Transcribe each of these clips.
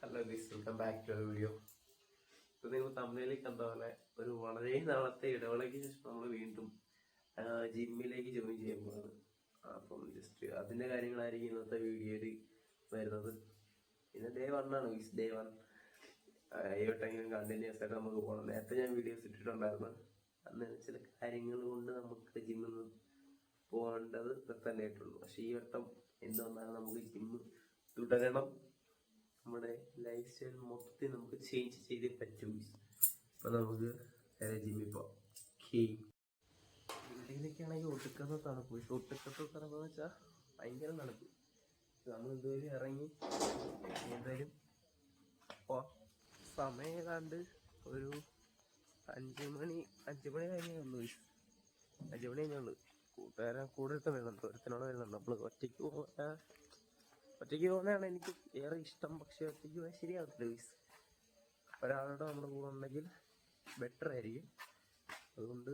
Hello guys, welcome back to video. ഇപ്പോൾ നിങ്ങൾ തമിഴിലേക്ക് കണ്ട പോലെ ഒരു വളരെ നാളത്തെ ഇടവേളയ്ക്ക് ശേഷം നമ്മൾ വീണ്ടും ജിമ്മിലേക്ക് ജോയിൻ ചെയ്യുമ്പോഴാണ്. അപ്പം ജസ്റ്റ് അതിൻ്റെ കാര്യങ്ങളായിരിക്കും ഇന്നത്തെ വീഡിയോയിൽ വരുന്നത്. ഇന്ന് ഡേ 1 ആണ് ഗൈസ്, ഡേ 1. ഏവട്ടെങ്കിലും കണ്ടിന്യൂസ് ആയിട്ട് നമുക്ക് പോകണം. നേരത്തെ ഞാൻ വീഡിയോസ് ഇട്ടിട്ടുണ്ടായിരുന്നു. അന്ന് ചില കാര്യങ്ങൾ കൊണ്ട് നമുക്ക് ജിമ്മിൽ നിന്ന് പോകേണ്ടത് നിർത്താനായിട്ടുള്ളൂ. പക്ഷേ ഈ വട്ടം എന്തുകൊണ്ടാണ് നമുക്ക് ജിമ്മ് തുടരണം. നമ്മുടെ ലൈഫ് സ്റ്റൈൽ മൊത്തത്തിൽ നമുക്ക് ചേഞ്ച് ചെയ്തേ പറ്റൂ. അപ്പോൾ നമുക്ക് നേരെ ജിമ്മിൽ പോകാം. ഇന്ത്യയിലേക്കാണെങ്കിൽ ഒട്ടുക്കത്തെ തണുപ്പ്. ഒട്ടുക്കത്തെ തണുപ്പ് എന്ന് വെച്ചാൽ ഭയങ്കര തണുപ്പ്. നമ്മൾ ഇതുവരെ ഇറങ്ങി എന്തായാലും സമയം ഏതാണ്ട് ഒരു 5 മണി കഴിഞ്ഞേ ഉള്ളൂ. 5 മണി കഴിഞ്ഞുള്ളൂ. കൂട്ടുകാരൻ കൂടെ ഇട്ട് വരുന്നുണ്ട്, ഒരുത്തിനോട് വരുന്നുണ്ട്. നമ്മൾ ഒറ്റയ്ക്ക് പോകുന്നതാണ് എനിക്ക് ഏറെ ഇഷ്ടം. പക്ഷെ ഒറ്റയ്ക്ക് പോയാൽ ശരിയാവത്തില്ല ഗൈസ്. ഒരാളുടെ നമ്മുടെ കൂടെ ഉണ്ടെങ്കിൽ ബെറ്റർ ആയിരിക്കും. അതുകൊണ്ട്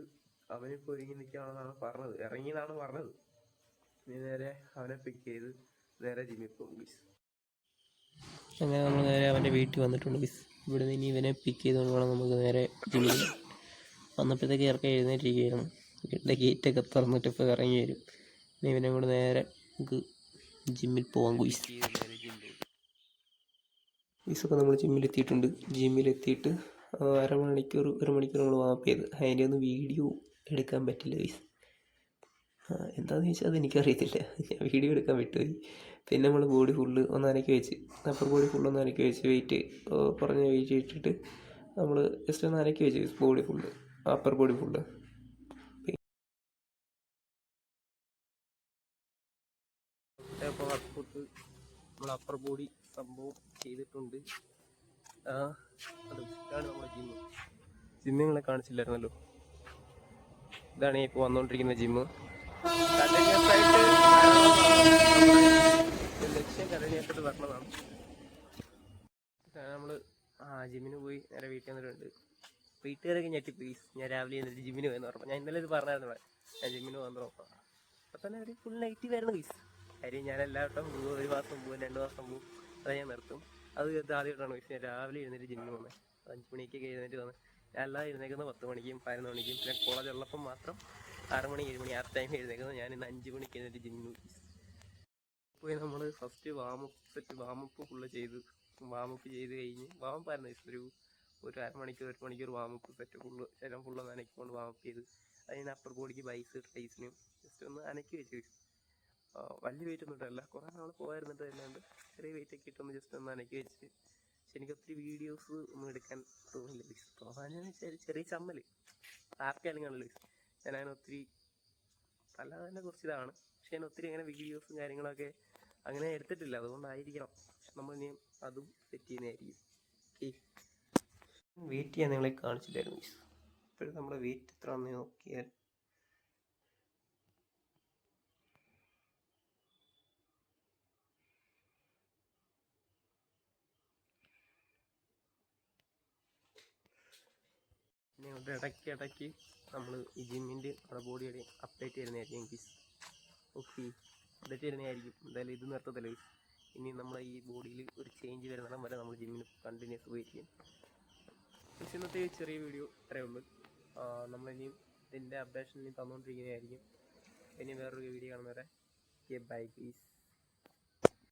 അവനിപ്പോൾ ഒരുങ്ങി നിൽക്കുകയാണെന്നാണ് പറഞ്ഞത്, ഇറങ്ങിയെന്നാണ് പറഞ്ഞത്. ഇനി നേരെ അവനെ പിക്ക് ചെയ്ത് നേരെ ജിമ്മിൽ പോകും ഗൈസ്. അങ്ങനെ നമ്മൾ നേരെ അവൻ്റെ വീട്ടിൽ വന്നിട്ടുണ്ട് ഗൈസ്. ഇവിടെ നിന്ന് ഇനി ഇവനെ പിക്ക് ചെയ്തുകൊണ്ട് വേണം നമുക്ക് നേരെ ജിമ്മിൽ. വന്നപ്പോഴത്തേക്ക് ഇറക്കി എഴുന്നേറ്റിരിക്കുകയായിരുന്നു. വീട്ടിൻ്റെ ഗേറ്റൊക്കെ തുറന്നിട്ട് ഇപ്പോൾ ഇറങ്ങി വരും. ഇനി ഇവനെ കൂടെ നേരെ നമുക്ക് ജിമ്മിൽ പോകാൻ ഗൈസ്. ഗൈസൊക്കെ നമ്മൾ ജിമ്മിലെത്തിയിട്ടുണ്ട്. ജിമ്മിലെത്തിയിട്ട് ഒരു മണിക്കൂർ നമ്മൾ വാപ്പ് ചെയ്ത്. അതിൻ്റെ ഒന്നും വീഡിയോ എടുക്കാൻ പറ്റില്ല ഗൈസ്. എന്താണെന്ന് ചോദിച്ചാൽ അതെനിക്കറിയത്തില്ല. ഞാൻ വീഡിയോ എടുക്കാൻ വിട്ടുപോയി. പിന്നെ നമ്മൾ ബോഡി ഫുള്ള് ഒന്ന് അനക്കി വെച്ച്, അപ്പർ ബോഡി ഫുള്ള് ഒന്ന് അനക്കി വെച്ച്, വെയിറ്റ് പറഞ്ഞ വെയിറ്റ് ഇട്ടിട്ട് നമ്മൾ ജസ്റ്റ് ഒന്ന് അനക്കി വെച്ച് body full, upper body full. ഇപ്പോൾ വർക്കൗട്ട് നമ്മൾ അപ്പർ ബോഡി സംഭവം ചെയ്തിട്ടുണ്ട്. ഇതാണ് നമ്മുടെ ജിമ്മ് നിങ്ങളെ കാണിച്ചില്ലായിരുന്നല്ലോ. ഇതാണ് ഇപ്പോൾ വന്നുകൊണ്ടിരിക്കുന്ന ജിമ്മ്. ലക്ഷ്യം കണ്ടിന്യൂസായിട്ട് വരണതാണ്. നമ്മൾ ജിമ്മിന് പോയി നേരെ വീട്ടിൽ വന്നിട്ടുണ്ട്. വീട്ടുകാരൊക്കെ ഞെട്ടിപ്പോയി. ഞാൻ രാവിലെ എന്നിട്ട് ജിമ്മിന് പോയെന്ന് പറഞ്ഞു. ഞാൻ ഇന്നലെ ഇത് പറഞ്ഞായിരുന്നു, ഞാൻ ജിമ്മിന് പോകാൻ നോക്കാം. അപ്പം തന്നെ അവർ ഫുൾ നെഗറ്റീവ് ആയിരുന്നു ഗൈസ്. കാര്യം ഞാൻ എല്ലാവട്ടം പോകും, 1 മാസം പോകും, 2 മാസം പോകും, അത് ഞാൻ നിർത്തും. അത് ആദ്യമായിട്ടാണ് ഗൈസ് ഞാൻ രാവിലെ എഴുന്നേറ്റ് ജിമ്മിന് പോകുന്നത്. 5 മണിക്കൊക്കെ എഴുന്നേറ്റ് വന്ന് ഞാൻ എല്ലാം എഴുന്നേക്കുന്നത് 10 മണിക്കും 11 മണിക്കും. പിന്നെ കോളേജ് ഉള്ളപ്പം മാത്രം 6 മണി 7 മണി ആ ടൈം എഴുന്നേക്കുന്നത്. ഞാൻ ഇന്ന് 5 മണിക്ക് എഴുന്നേറ്റ് ജിമ്മിന് പോയി. നമ്മൾ ഫസ്റ്റ് വാമപ്പ് ഫുള്ള് ചെയ്ത് കഴിഞ്ഞ് വാമപ്പായിരുന്നു ഒരു അരമണിക്കൂർ 1 മണിക്കൂർ വാമപ്പ് സെറ്റ് ഫുള്ള് ശരീരം ഫുള്ള് അനക്കിക്കൊണ്ട് വാമപ്പ് ചെയ്ത് അതിന് അപ്പർ ബോഡിക്ക് ബൈസ് ട്രൈസിനും ജസ്റ്റ് ഒന്ന് അനക്കി വെച്ച്. വലിയ വെയിറ്റ് ഒന്നും ഇട്ടല്ല, കുറേ നാൾ പോയിരുന്നിട്ട് തന്നെയുണ്ട്. ചെറിയ വെയിറ്റ് ഒക്കെ ഇട്ടൊന്ന് ജസ്റ്റ് ഒന്ന് അനക്കി വെച്ച്. പക്ഷെ എനിക്ക് ഒത്തിരി വീഡിയോസ് ഒന്നും എടുക്കാൻ തോന്നില്ല. തോന്നാൻ ചെറിയ ചമ്മൽ ആർക്കായാലും കാണില്ല. ഞാൻ അങ്ങനെ ഒത്തിരി അല്ലാതെ തന്നെ കുറച്ച് ഇതാണ്. പക്ഷെ ഞാൻ ഒത്തിരി അങ്ങനെ വീഡിയോസും കാര്യങ്ങളൊക്കെ അങ്ങനെ എടുത്തിട്ടില്ല. അതുകൊണ്ടായിരിക്കണം. പക്ഷെ നമ്മൾ ഇനിയും അതും സെറ്റ് ചെയ്യുന്നതായിരിക്കും. വെയിറ്റ് ചെയ്യാൻ നിങ്ങളെ കാണിച്ചില്ലായിരുന്നു. ഇപ്പോഴും നമ്മുടെ വെയിറ്റ് എത്ര ആണെന്ന് നോക്കിയാൽ ഇടയ്ക്ക് നമ്മൾ ഈ ജിമ്മിൻ്റെ നമ്മുടെ ബോഡിയുടെ അപ്ഡേറ്റ് ചെയ്യുന്നതായിരിക്കും ഗൈസ്. ഓക്കെ, അപ്ഡേറ്റ് ചെയ്യുന്നതായിരിക്കും. എന്തായാലും ഇത് നിർത്തത്തില്ല ഗൈസ്. ഇനി നമ്മളെ ഈ ബോഡിയിൽ ഒരു ചേഞ്ച് വരുന്നിടം വരെ നമ്മൾ ജിമ്മിന് കണ്ടിന്യൂസ് വെയിറ്റ് ചെയ്യും. പക്ഷേ ഇന്നത്തെ ചെറിയ വീഡിയോ ഇത്രയേ ഉള്ളൂ. നമ്മളിനിയും ഇതിൻ്റെ അപ്ഡേഷൻ ഇനി തന്നുകൊണ്ടിരിക്കുന്നതായിരിക്കും. ഇനി വേറൊരു വീഡിയോ കാണുന്നവരെ ബൈ ഗൈസ്.